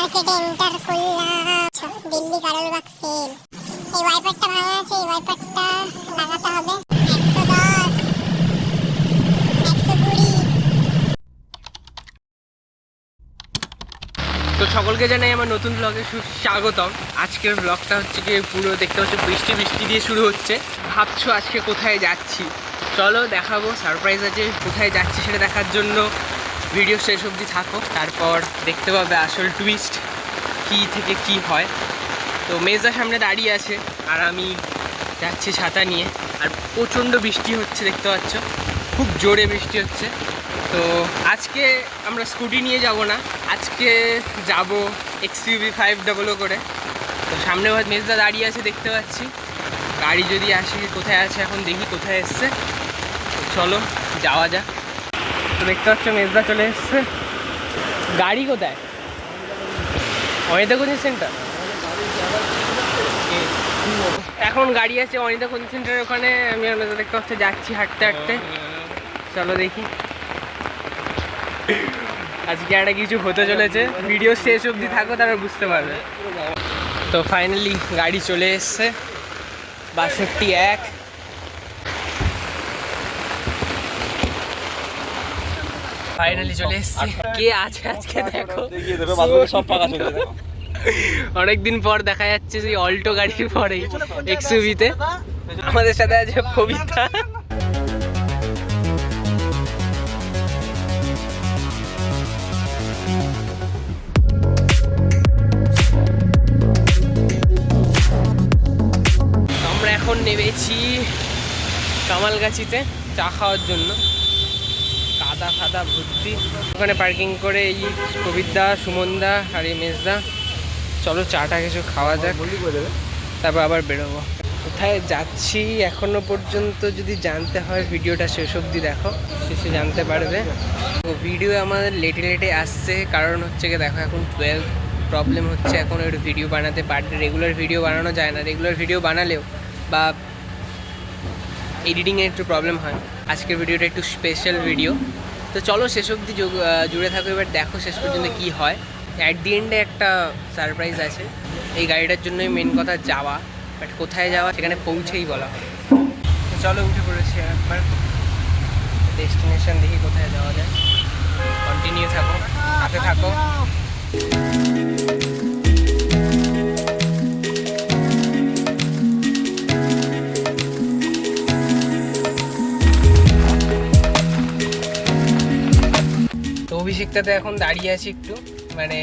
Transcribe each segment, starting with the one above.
মার্কেটে এন্টার করলাম। দিল্লি কারলবাগ সেল। এই ওয়াইপারটা ভাঙা আছে, এই ওয়াইপারটা লাগাতে হবে। 110, 120। তো সকলকে জানাই আমার নতুন ব্লগে স্বাগতম। আজকের ব্লগটা হচ্ছে কি পুরো দেখতে পাচ্ছ বৃষ্টি দিয়ে শুরু হচ্ছে। ভাবছো আজকে কোথায় যাচ্ছি, চলো দেখাবো। সারপ্রাইজ আছে, কোথায় যাচ্ছি সেটা দেখার জন্য ভিডিও শেষ অবধি থাকো, তারপর দেখতে পাবে আসল টুইস্ট কী থেকে কি হয়। তো মেজদা সামনে দাঁড়িয়ে আছে আর আমি যাচ্ছি ছাতা নিয়ে, আর প্রচণ্ড বৃষ্টি হচ্ছে দেখতে পাচ্ছ, খুব জোরে বৃষ্টি হচ্ছে। তো আজকে আমরা স্কুটি নিয়ে যাব না, আজকে যাব XUV 500 করে। তো সামনে মেজদা দাঁড়িয়ে আছে দেখতে পাচ্ছি, গাড়ি যদি আসে, কোথায় আছে এখন দেখি কোথায় এসছে। চলো যাওয়া যাক। তো দেখতে পাচ্ছ মেজদা চলে এসছে। গাড়ি কোথায়? Anita coaching centre. এখন গাড়ি আছে অনিতা কোচিং সেন্টারের ওখানে। আমি আর মেজদা দেখতে পাচ্ছি যাচ্ছি হাঁটতে হাঁটতে। চলো দেখি আজকে একটা কিছু হতে চলেছে, ভিডিও শেষ অবধি থাকো তারপর বুঝতে পারবে। তো ফাইনালি গাড়ি চলে এসছে 62-1। ফাইনালি চলে এসছে। কে আছে আজকে দেখো, অনেকদিন পর দেখা যাচ্ছে সেই অল্টো গাড়ির পরে XUV-তে। আমাদের সাথে আছে কবিতা। আমরা এখন নেমেছি কামালগাছিতে চা খাওয়ার জন্য। কাদা ফাদা ভর্তি, ওখানে পার্কিং করে এই কবিরদা, সুমনদা আর এই মেজদা। চলো চাটা কিছু খাওয়া যাক, তারপর আবার বেরোবো। কোথায় যাচ্ছি এখনো পর্যন্ত যদি জানতে হয় ভিডিওটা শেষ অবধি দেখো, শেষে জানতে পারবে। তো ভিডিও আমাদের লেটে আসছে, কারণ হচ্ছে কি দেখো এখন 12 প্রবলেম হচ্ছে, এখন একটু ভিডিও বানাতে পারলে রেগুলার ভিডিও বানানো যায় না। রেগুলার ভিডিও বানালেও বা এডিটিংয়ে একটু প্রবলেম হয়। আজকের ভিডিওটা একটু স্পেশাল ভিডিও। তো চলো শেষ অবধি জুড়ে থাকো, এবার দেখো শেষ পর্যন্ত কী হয়। অ্যাট দি এন্ডে একটা সারপ্রাইজ আছে। এই গাড়িটার জন্যই মেন কথা যাওয়া, বাট কোথায় যাওয়া সেখানে পৌঁছেই বলা হয়। তো চলো উঠে পড়েছি একবার, ডেস্টিনেশন দেখি কোথায় যাওয়া যায়। কন্টিনিউ থাকো, হাতে থাকো। তো অভিষেকটাতে এখন দাঁড়িয়ে আছি একটু, মানে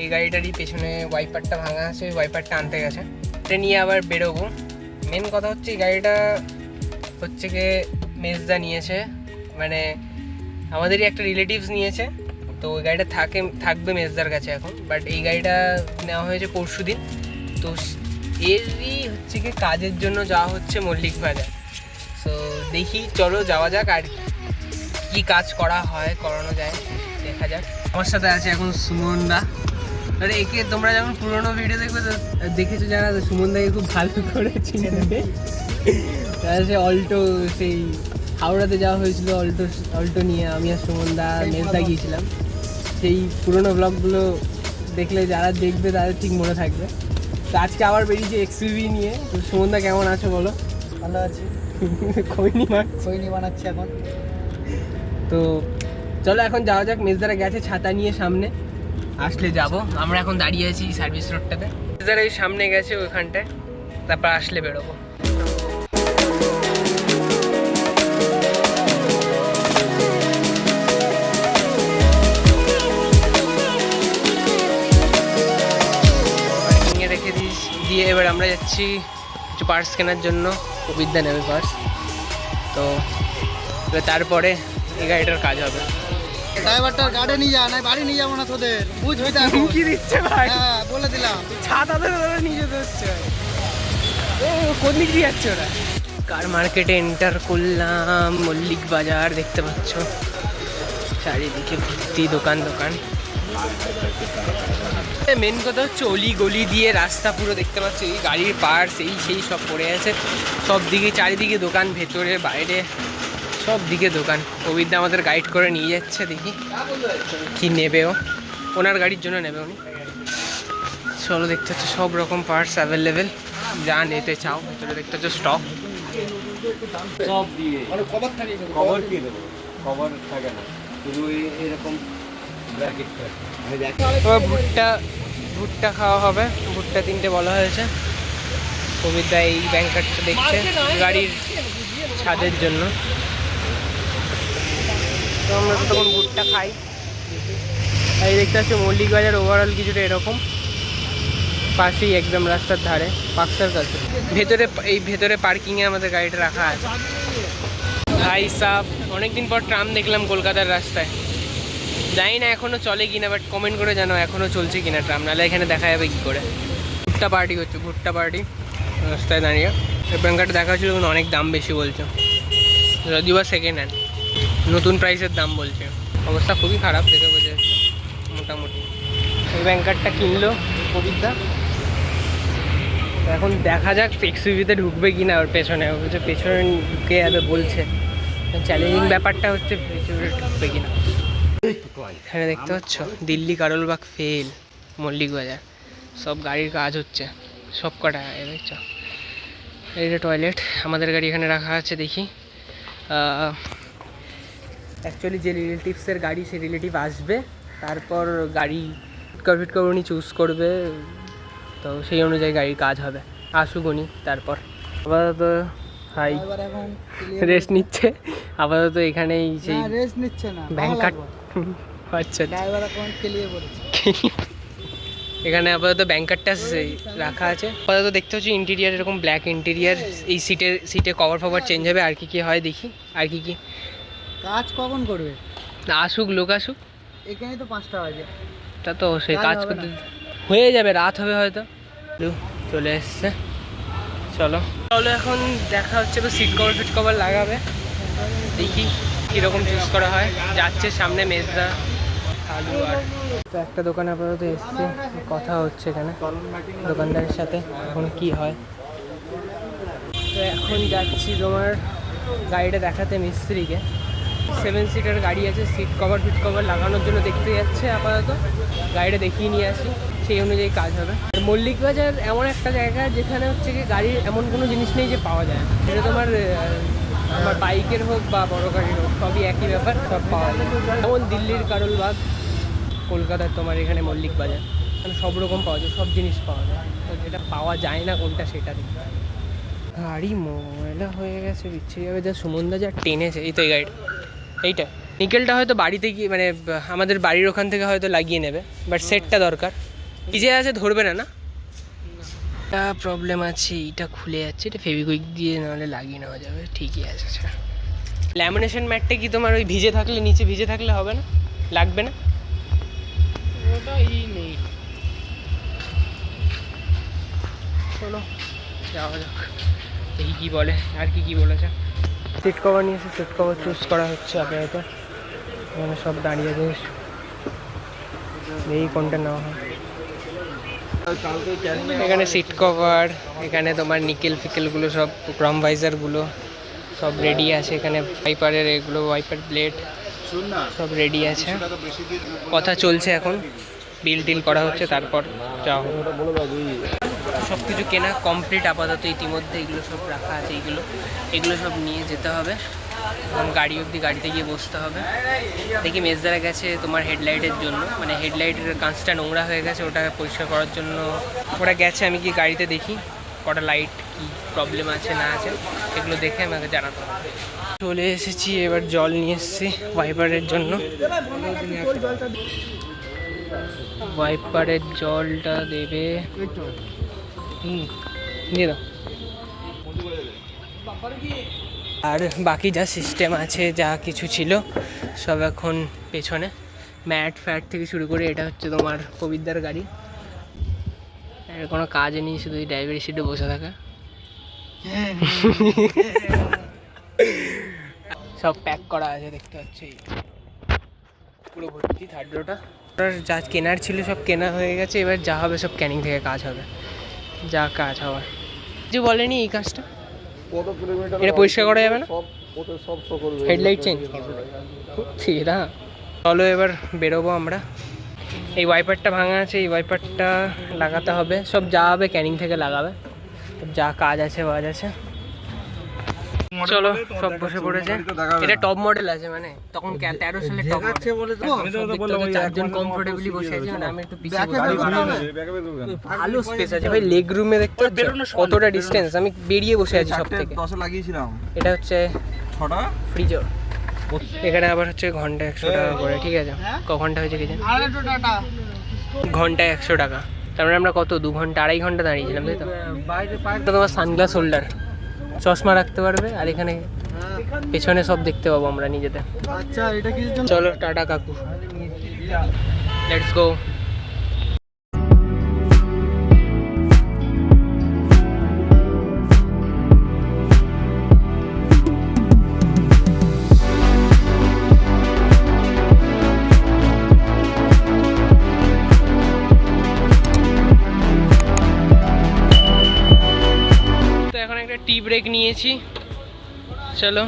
এই গাড়িটারই পেছনে ওয়াইপারটা ভাঙা আছে, ওই ওয়াইপারটা আনতে গেছে। এটা নিয়ে আবার বেরোবো। মেন কথা হচ্ছে এই গাড়িটা হচ্ছে গিয়ে মেজদা নিয়েছে, মানে আমাদেরই একটা রিলেটিভস নিয়েছে। তো ওই গাড়িটা থাকবে মেজদার কাছে এখন, বাট এই গাড়িটা নেওয়া হয়েছে পরশুদিন। তো এরই হচ্ছে কি কাজের জন্য যাওয়া হচ্ছে মল্লিক বাজার। সো দেখি চলো যাওয়া যাক, আর কি কাজ করানো যায় দেখা যাক। আমার সাথে আছে এখন সুমনদা। আরে একে তোমরা যখন পুরোনো ভিডিও দেখবে তো দেখেছো যারা, সুমনদাকে খুব ভালো করে চিনবে। সে অল্টো, সেই হাওড়াতে যাওয়া হয়েছিল অল্টো নিয়ে, আমি আর সুমনদা মেজদা গিয়েছিলাম। সেই পুরোনো ব্লগগুলো দেখলে যারা দেখবে তাদের ঠিক মনে থাকবে। তো আজকে আবার বেরিয়েছে XUV নিয়ে। তো সুমনদা কেমন আছো বলো? ভালো আছি, খৈনি বানাচ্ছি এখন। তো চলো এখন যাওয়া যাক। মেজদারা গেছে ছাতা নিয়ে সামনে, আসলে যাব। আমরা এখন দাঁড়িয়ে আছি সার্ভিস রোডটাতে, মেজদারা এই সামনে গেছে ওইখানটায়, তারপর আসলে বেরোবো। পার্কিংয়ে রেখে দিয়ে এবার আমরা যাচ্ছি কিছু পার্টস কেনার জন্য। কবিরদা নেবে পার্টস। তো তারপরে এই গাড়িটার কাজ হবে। ড্রাইভারটার গাড়ি নিয়ে যা, নাই বাড়ি নিয়ে যাবো না তোদের, বুঝ হইতে কি দিচ্ছে ভাই? হ্যাঁ বলে দিলাম, ছাতা নিয়ে যেতে হচ্ছে। কোন দিক দিয়ে যাচ্ছে ওরা? কার মার্কেটে এন্টার করলাম, মল্লিক বাজার দেখতে পাচ্ছ, চারিদিকে ভর্তি দোকান। মেন কথা হচ্ছে অলি গলি দিয়ে রাস্তা পুরো দেখতে পাচ্ছ, এই গাড়ির পার্টস সেই সব পড়ে আছে সব দিকে, চারিদিকে দোকান, ভেতরে বাইরে সব দিকে দোকান। কবিরদা আমাদের গাইড করে নিয়ে যাচ্ছে, দেখি কি নেবে ও, ওনার গাড়ির জন্য নেবে উনি। চলো, দেখতে হচ্ছে সব রকম পার্টস অ্যাভেলেবেল, যা নিতে চাও। ভেতরে দেখতে হচ্ছে স্টক সব দিয়ে কভার দিয়ে দেবো, কভার থাকে না, শুধু এরকম ব্র্যাকেট থাকে। ভুট্টা খাওয়া হবে। ভুট্টা 3টে বলা হয়েছে। কবিতা এই ব্যাংকারটা দেখছে গাড়ির ছাদের জন্য। তো আমরা তো তখন ভুট্টা খাই। এই দেখতে হচ্ছে মল্লিক বাজার ওভারঅল কিছুটা এরকম, পাশেই একদম রাস্তার ধারে, পাকসার কাছে। ভেতরে পার্কিংয়ে আমাদের গাড়িটা রাখা আছে। ভাই সাব, অনেকদিন পর ট্রাম দেখলাম কলকাতার রাস্তায়। জানি না এখনও চলে কিনা, বাট কমেন্ট করে জানো এখনও চলছে কিনা ট্রাম, নাহলে এখানে দেখা যাবে কী করে। ভুট্টা পার্টি হচ্ছে, ভুট্টা পার্টি রাস্তায় দাঁড়িয়ে। ব্যাংকারটা দেখা হচ্ছিল কিন্তু অনেক দাম বেশি বলছে, যদিও বা সেকেন্ড হ্যান্ড, নতুন প্রাইসের দাম বলছে। অবস্থা খুবই খারাপ দেখে বোঝা যাচ্ছে মোটামুটি। এই ব্যাংকারটা কিনলো কবিতা। এখন দেখা যাক এক্সইউভিতে ঢুকবে কিনা। ওর পেছনে ঢুকে যাবে বলছে। চ্যালেঞ্জিং ব্যাপারটা হচ্ছে পেছনে ঢুকবে কিনা। এখানে দেখতে পাচ্ছ দিল্লি কারলবাগ ফেল, মল্লিক বাজার, সব গাড়ির কাজ হচ্ছে সব কটা। দেখছো এইটা টয়লেট, আমাদের গাড়ি এখানে রাখা আছে। দেখি অ্যাকচুয়ালি যে রিলেটিভসের গাড়ি, সেই রিলেটিভ আসবে, তারপর গাড়ি ফিট করবনি চুজ করবে, তো সেই অনুযায়ী গাড়ির কাজ হবে। আসুক উনি, তারপর আপাতত হাই রেস্ট নিচ্ছে আপাতত এখানেই। সেই রেস্ট নিচ্ছে না, ব্যাংকার। আচ্ছা, ড্রাইভার এখন কেলিয়ে পড়েছে। এখানে আপাতত ব্যাংকারটা রাখা আছে। আপাতত দেখতে হচ্ছে ইন্টেরিয়ার এরকম ব্ল্যাক ইন্টেরিয়ার। এই সিটে কভার ফভার চেঞ্জ হবে। আর কি হয় দেখি, আর কি কাজ কখন করবে? আসুক, লোক আসুক। এখানেই তো 5টা বাজে। তা তো সেই কাজ করতে হয়ে যাবে, রাত হবে হয়তো। চলে এসছে, চলো এখন দেখা হচ্ছে। সিট কভার লাগাবে, দেখি কীরকম চুজ করা হয়। যাচ্ছে সামনে মেজদা আলু। আর তো একটা দোকানে আপাতত এসছে, কথা হচ্ছে এখানে দোকানদারের সাথে, এখন কি হয়। তো এখন যাচ্ছি তোমার গাড়িটা দেখাতে মিস্ত্রিকে। 7 সিটার গাড়ি আছে, সিট ফিট কভার লাগানোর জন্য দেখতে যাচ্ছে। আপাতত গাড়িটা দেখিয়ে নিয়ে আসি, সেই অনুযায়ী কাজ হবে। আর মল্লিক বাজার এমন একটা জায়গা যেখানে হচ্ছে কি গাড়ির এমন কোনো জিনিস নেই যে পাওয়া যায় না। সেটা তোমার আমার বাইকের হোক বা বড় গাড়ির হোক, সবই একই ব্যাপার, সব পাওয়া যায়। যেমন দিল্লির কারলবাগ, কলকাতার তোমার এখানে মল্লিক বাজার, মানে সব রকম পাওয়া যায়, সব জিনিস পাওয়া যায়। তো যেটা পাওয়া যায় না কোনটা, সেটা দেখতে হবে। গাড়ি ময়লা হয়ে গেছে, বিচ্ছিরি যাবে। যা সুমনদা যা টেনেছে, এই তো এই গাড়িটা, এইটা নিকেলটা হয়তো বাড়িতে গিয়ে, মানে আমাদের বাড়ির ওখান থেকে হয়তো লাগিয়ে নেবে, বাট সেটটা দরকার। ভিজে আছে, ধরবে না। একটা প্রবলেম আছে, এইটা খুলে যাচ্ছে, এটা ফেভিকুইক দিয়ে নাহলে লাগিয়ে নেওয়া যাবে। ঠিকই আছে। আচ্ছা, ল্যামিনেশন ম্যাটটা কি তোমার ওই ভিজে থাকলে, নিচে ভিজে থাকলে হবে না, লাগবে না? ওটাই নেই। চলো যাওয়া যাক, দেখি কী বলে। আর কি বলেছে। সিট কভার নিয়েছে, সিট কভার চুজ করা হচ্ছে আপাতত। এখানে সব দাঁড়িয়ে আছে, এই কোনটা নেওয়া হয়। এখানে সিট কভার, এখানে তোমার নিকেল ফিকেলগুলো সব, ক্রম ভাইজারগুলো সব রেডি আছে। এখানে ওয়াইপারের এগুলো, ওয়াইপার ব্লেড সব রেডি আছে। কথা চলছে এখন, বিল টিল করা হচ্ছে, তারপর যাও। সব কিছু কেনা কমপ্লিট আপাতত ইতিমধ্যে। এগুলো সব রাখা আছে, এগুলো সব নিয়ে যেতে হবে। এবং গাড়ি অবধি গাড়িতে গিয়ে বসতে হবে। দেখি মেজদারা গেছে তোমার হেডলাইটের জন্য, মানে হেডলাইটের কাঁচটা নোংরা হয়ে গেছে, ওটা পরিষ্কার করার জন্য ওরা গেছে। আমি কি গাড়িতে দেখি কটা লাইট কি প্রবলেম আছে না আছে, এগুলো দেখে আমাকে জানাতে হবে। চলে এসেছি, এবার জল নিয়ে এসেছি ওয়াইপারের জন্য। ওয়াইপারের জলটা দেবে, দিয়ে দাও। আর বাকি যা সিস্টেম আছে, যা কিছু ছিল সব এখন পেছনে। ম্যাট ফ্যাট থেকে শুরু করে, এটা হচ্ছে তোমার কবিরদার গাড়ি। এর কোনো কাজ নেই, শুধু এই ড্রাইভারের সিটে বসে থাকা। সব প্যাক করা আছে, দেখতে পাচ্ছি পুরো ভর্তি। থার্ড রোটা যা কেনার ছিল সব কেনা হয়ে গেছে। এবার যা হবে সব ক্যানিং থেকে কাজ হবে, যা কাজ হওয়ার। যে বলেনি এই কাজটা এটা পরিষ্কার করা যাবে না, হেডলাইট চেঞ্জ সেটা। চলো এবার বেরোবো আমরা। এই ওয়াইপারটা ভাঙা আছে, এই ওয়াইপারটা লাগাতে হবে। সব যা হবে ক্যানিং থেকে লাগাবে, যা কাজ আছে বাজ আছে। চলো সব বসে পড়েছে। এটা টপ মডেল আছে, মানে তখন 13 সালে টপ মডেল, চারজন কমফোর্টেবলি বসে আছে। মানে আমি একটু পিছিয়ে ভালো স্পেস আছে ভাই, লেগ রুমে দেখতে কতটা ডিস্টেন্স। আমি বেরিয়ে বসে আছি সব থেকে। এটা হচ্ছে 6টা ফ্রিজর। এখানে আবার হচ্ছে ঘন্টা 100 টাকা করে, ঠিক আছে? ক ঘন্টা হয়েছে কি জানি? ঘন্টায় 100 টাকা। তার মানে আমরা কত 2 ঘন্টা 2.5 ঘন্টা দাঁড়িয়েছিলাম, তাই তো? তোমার সানগ্লাস হোল্ডার, চশমা রাখতে পারবে, আর এখানে পেছনে সব দেখতে পাবো আমরা নিজেদের। আচ্ছা এটা কি? চলো টাটা কাকু, লেটস গো। টি ব্রেক নিয়েছি, চলো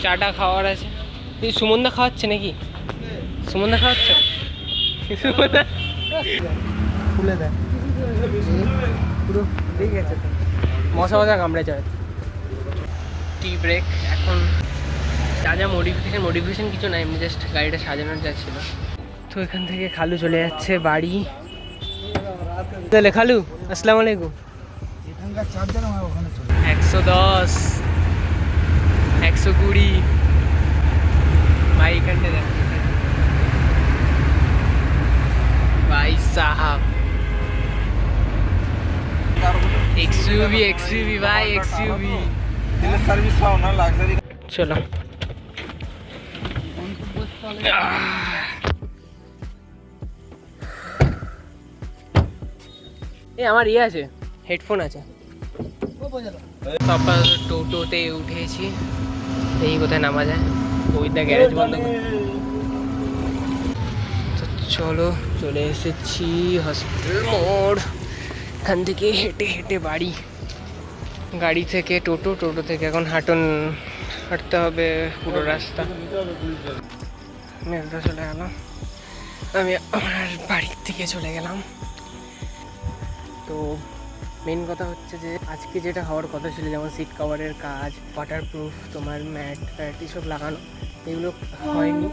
চাটা খাওয়ার আছে। এই সুমনদা খাওয়াচ্ছে নাকি? সুমনদা খাওয়াচ্ছে? খুলে দেয় পুরো, ঠিক আছে? মশা মশা কামড়ে যায়। Tea break. এখন যা যা মডিফিকেশন কিছু না, এমনি জাস্ট গাড়িটা সাজানোর যা ছিল। তো এখান থেকে খালু চলে যাচ্ছে বাড়ি। তাহলে খালু আসসালামু আলাইকুম। এখানকার চার্জার আমার ওখানে চলে 110 120 भाई घंटे भाई साहब एक्सयूवी भाई एक्सयूवी সার্ভিস পাও না লাক্সারি। চলো এই আমার ইয়ে আছে, হেডফোন আছে। তারপর টোটোতে উঠেছি, এই কোথায় নামা যায়? ওইটা গ্যারেজ বন্ধ করে। তো চলো চলে এসেছি হসপিটাল মোড়। এখান থেকে হেঁটে হেঁটে বাড়ি, গাড়ি থেকে টোটো, টোটো থেকে এখন হাঁটতে হবে পুরো রাস্তা। মেজদা চলে গেল, আমি আমার বাড়ির থেকে চলে গেলাম। তো মেন কথা হচ্ছে যে আজকে যেটা হওয়ার কথা ছিল, যেমন সিট কভারের কাজ, ওয়াটারপ্রুফ, তোমার ম্যাট ফ্যাট এসব লাগানো, এগুলো হয়নি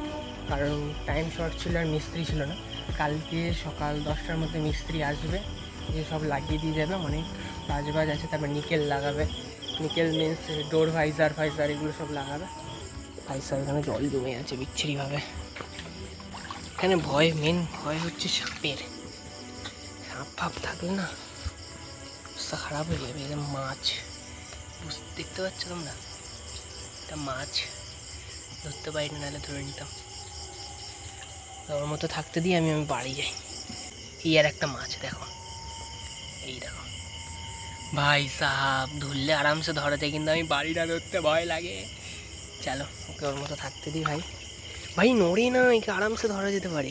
কারণ টাইম শর্ট ছিল আর মিস্ত্রি ছিল না। কালকে সকাল 10টার মধ্যে মিস্ত্রি আসবে, যে সব লাগিয়ে দিয়ে যাবে। অনেক কাজবাজ আছে, তারপর নিকেল লাগাবে। নিকেল মিন্স ডোর ভাইজার এগুলো সব লাগাবে। ভাইজার এখানে জল জমে আছে বিচ্ছিরিভাবে। এখানে মেন ভয় হচ্ছে সাপের। সাপ ফাপ থাকলে না অবস্থা খারাপ হয়ে যাবে। এটা মাছ, দেখতে পাচ্ছ তোমরা? এটা মাছ, ধরতে পারি না, নাহলে ধরে নিতাম। ওর মতো থাকতে দিয়ে আমি বাড়ি যাই। এই আর একটা মাছ দেখো, এই দেখো ভাই সাহাব, ধরলে আরামসে ধরা যায়, কিন্তু আমি বাড়িটা ধরতে ভয় লাগে। চলো ওকে ওর মতো থাকতে দিই। ভাই নড়ে না, একে আরামসে ধরা যেতে পারে,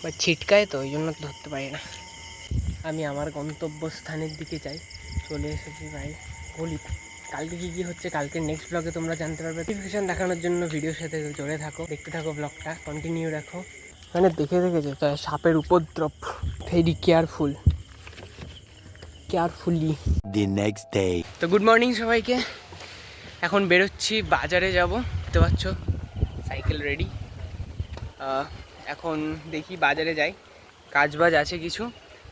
বাট ছিটকায় তো, ওই জন্য ধরতে পারি না। আমি আমার গন্তব্যস্থানের দিকে যাই, চলে এসেছি ভাই। বলি কালকে কী হচ্ছে, কালকে নেক্সট ব্লগে তোমরা জানতে পারবে। নোটিফিকেশান দেখানোর জন্য ভিডিওর সাথে জুড়ে থাকো, দেখতে থাকো ব্লগটা, কন্টিনিউ রাখো। মানে দেখে যেতে হয় সাপের উপদ্রব। Very carefully the next day. তো গুড মর্নিং সবাইকে। এখন বেরোচ্ছি, বাজারে যাব, বুঝতে পারছো, সাইকেল রেডি। এখন দেখি বাজারে যাই, কাজবাজ আছে কিছু।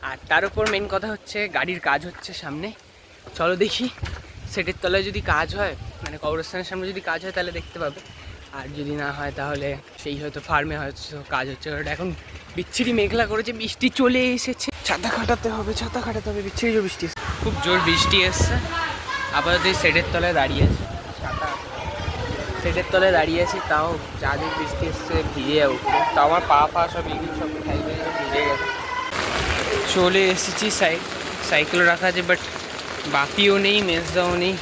আর তার উপর মেন কথা হচ্ছে গাড়ির কাজ হচ্ছে সামনে। চলো দেখি, সেটের তলায় যদি কাজ হয়, মানে কবরস্থানের সামনে যদি কাজ হয় তাহলে দেখতে পাবে। আর যদি না হয় তাহলে সেই হয়তো ফার্মে হয়তো কাজ হচ্ছে। কারণ এখন বিচ্ছিরি মেঘলা করেছে, বৃষ্টি চলে এসেছে, ছাতা খাটাতে হবে, বিচ্ছিরি বৃষ্টি, খুব জোর বৃষ্টি এসছে। আপাতত সেটের তলায় দাঁড়িয়ে আছে, সেটের তলায় দাঁড়িয়ে আছি, তাও চাঁদের বৃষ্টি এসছে, ভিজে যাবো। তো আমার পা সব এগুলো সব ভিজে গেছে। চলে এসেছি, সাইকেলও রাখা আছে, বাট বাপিও নেই, মেজদাও নেই।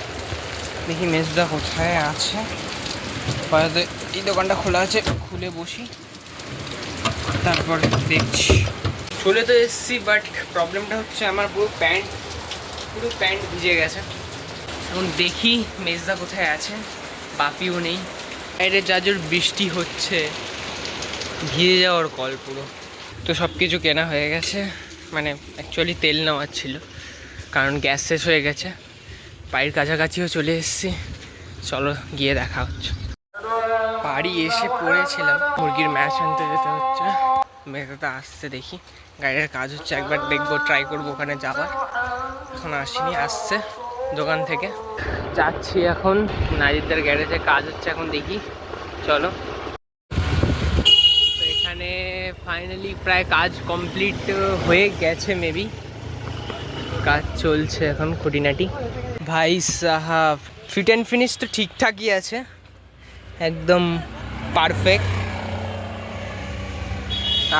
দেখি মেজদা কোথায় আছে। এই দোকানটা খোলা আছে, খুলে বসি, তারপর দেখছি। চলে তো এসেছি, বাট প্রবলেমটা হচ্ছে আমার পুরো প্যান্ট ভিজে গেছে। এখন দেখি মেজদা কোথায় আছে, বাপিও নেই। বাইরে যা জোর বৃষ্টি হচ্ছে, ভিজে যাওয়ার কল পুরো। তো সব কিছু কেনা হয়ে গেছে, মানে অ্যাকচুয়ালি তেল নেওয়ার ছিল কারণ গ্যাস শেষ হয়ে গেছে। বাড়ির কাছাকাছিও চলে এসেছি, চলো গিয়ে দেখা হচ্ছে। বাড়ি এসে পড়েছিলাম, মুরগির ম্যাচ আনতে যেতে হচ্ছে। মেয়েটা আসছে, দেখি গাড়ির কাজ হচ্ছে, একবার দেখবো, ট্রাই করবো ওখানে যাওয়ার। এখন আসিনি, আসছে দোকান থেকে। যাচ্ছি এখন নাজিরদার গ্যারেজে, কাজ হচ্ছে এখন, দেখি চলো। তো এখানে ফাইনালি প্রায় কাজ কমপ্লিট হয়ে গেছে, মেবি কাজ চলছে এখন খুঁটিনাটি। ভাই সাহাব, ফিট অ্যান্ড ফিনিশ তো ঠিকঠাকই আছে, একদম পারফেক্ট।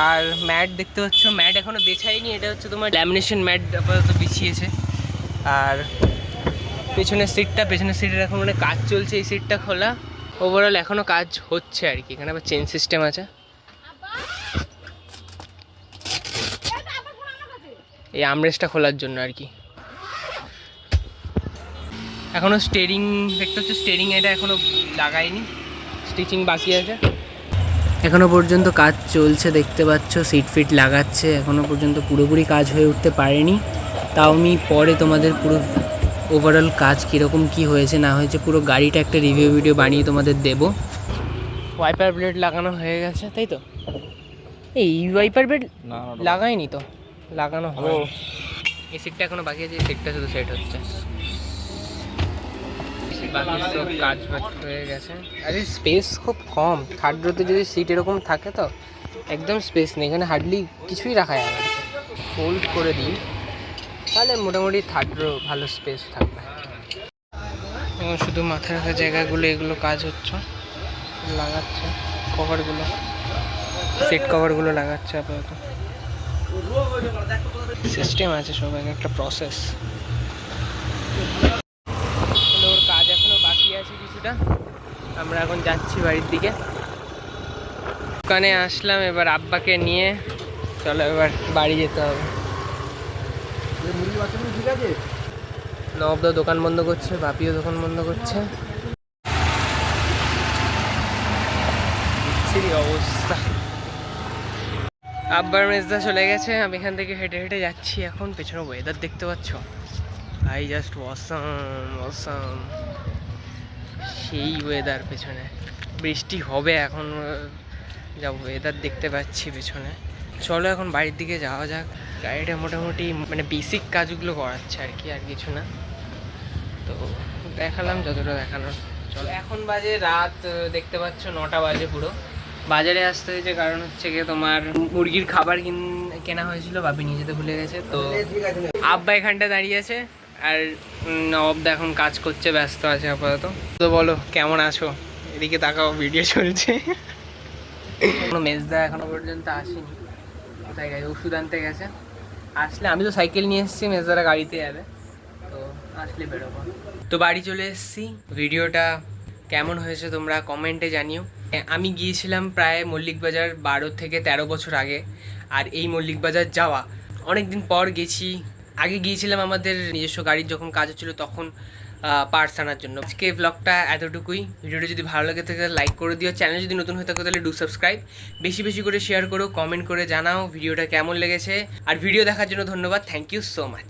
আর ম্যাট দেখতে পাচ্ছ, ম্যাট এখনো বেছাইনি, এটা হচ্ছে তোমার ল্যামিনেশন ম্যাট আপাতত বিছিয়েছে। আর পেছনের সিটের এখন মানে কাজ চলছে, এই সিটটা খোলা। ওভারঅল এখনও কাজ হচ্ছে আর কি। এখানে আবার চেন সিস্টেম আছে, এই আমরেস্টটা খোলার জন্য আর কি। এখনও স্টিয়ারিং দেখতে হচ্ছে, স্টিয়ারিং এটা এখনও লাগাইনি, স্টিচিং বাকি আছে। এখনও পর্যন্ত কাজ চলছে, দেখতে পাচ্ছ সিট ফিট লাগাচ্ছে, এখনও পর্যন্ত পুরোপুরি কাজ হয়ে উঠতে পারেনি। তাও আমি পরে তোমাদের পুরো ওভারঅল কাজ কীরকম কী হয়েছে না হয়েছে পুরো গাড়িটা একটা রিভিউ ভিডিও বানিয়ে তোমাদের দেবো। ওয়াইপার ব্লেড লাগানো হয়ে গেছে, তাই তো? এই ওয়াইপার ব্লেড লাগাইনি তো, লাগানো হবে। এই সিটটা এখনও বাকি আছে, এই সিটটা শুধু সেট হচ্ছে, বাকি সব কাজ বাজ হয়ে গেছে। আরে স্পেস খুব কম, থার্ড রোতে যদি সিট এরকম থাকে তো একদম স্পেস নেই, এখানে হার্ডলি কিছুই রাখা যাবে না। ফোল্ড করে দিই তাহলে মোটামুটি থার্ড রো ভালো স্পেস থাকবে। এবং শুধু মাথায় রাখা জায়গাগুলো এগুলো কাজ হচ্ছে, লাগাচ্ছে কভারগুলো, সিট কভারগুলো লাগাচ্ছে আপাতত। সিস্টেম আছে সব, একটা প্রসেস। ওর কাজ এখনো বাকি আছে কিছুটা। আমরা এখন যাচ্ছি বাড়ির দিকে। দোকানে আসলাম, এবার আব্বাকে নিয়ে চলো এবার বাড়ি যেতে হবে। নবদা দোকান বন্ধ করছে, বাপিও দোকান বন্ধ করছে, অবস্থা। আব্বার মেজদা চলে গেছে, আমি এখান থেকে হেঁটে হেঁটে যাচ্ছি এখন। পেছনে ওয়েদার দেখতে পাচ্ছ, আই জাস্ট অসাম, সেই ওয়েদার। পেছনে বৃষ্টি হবে এখন, যা ওয়েদার দেখতে পাচ্ছি পেছনে। চলো এখন বাড়ির দিকে যাওয়া যাক। গাড়িটা মোটামুটি মানে বেসিক কাজগুলো করাচ্ছে আর কি, আর কিছু না। তো দেখালাম যতটা দেখানোর। চলো, এখন বাজে রাত, দেখতে পাচ্ছ 9টা বাজে পুরো। বাজারে আসতে হয়েছে কারণ হচ্ছে গিয়ে তোমার মুরগির খাবার কেনা হয়েছিল, বাপি নিয়ে যেতে ভুলে গেছে। তো আব্বা এখানটা দাঁড়িয়ে আছে, আর নবদা এখন কাজ করছে, ব্যস্ত আছে আপাতত। তো বলো কেমন আছো? এদিকে তাকাও, ভিডিও চলছে। কোনো মেজদা এখনো পর্যন্ত আসেনি, কোথায় গেছে? ওষুধ আনতে গেছে। আসলে, আমি তো সাইকেল নিয়ে এসেছি, মেজদারা গাড়িতে যাবে, তো আসলে বেরোবো। তো বাড়ি চলে এসেছি। ভিডিওটা কেমন হয়েছে তোমরা কমেন্টে জানিও। আমি গিয়েছিলাম প্রায় মল্লিক বাজার 12 থেকে 13 বছর আগে। আর এই মল্লিক বাজার যাওয়া অনেক দিন পর গেছি। আগে গিয়েছিলাম আমাদের নিজস্ব গাড়ির যখন কাজ হচ্ছিলো তখন পার্টস আনার জন্য। আজকে ব্লগটা এতটুকুই। ভিডিওটা যদি ভালো লাগে থাকে লাইক করে দিও। চ্যানেল যদি নতুন হয়ে থাকে তাহলে সাবস্ক্রাইব। বেশি বেশি করে শেয়ার করো, কমেন্ট করে জানাও ভিডিওটা কেমন লেগেছে। আর ভিডিও দেখার জন্য ধন্যবাদ, থ্যাংক ইউ সো মাচ।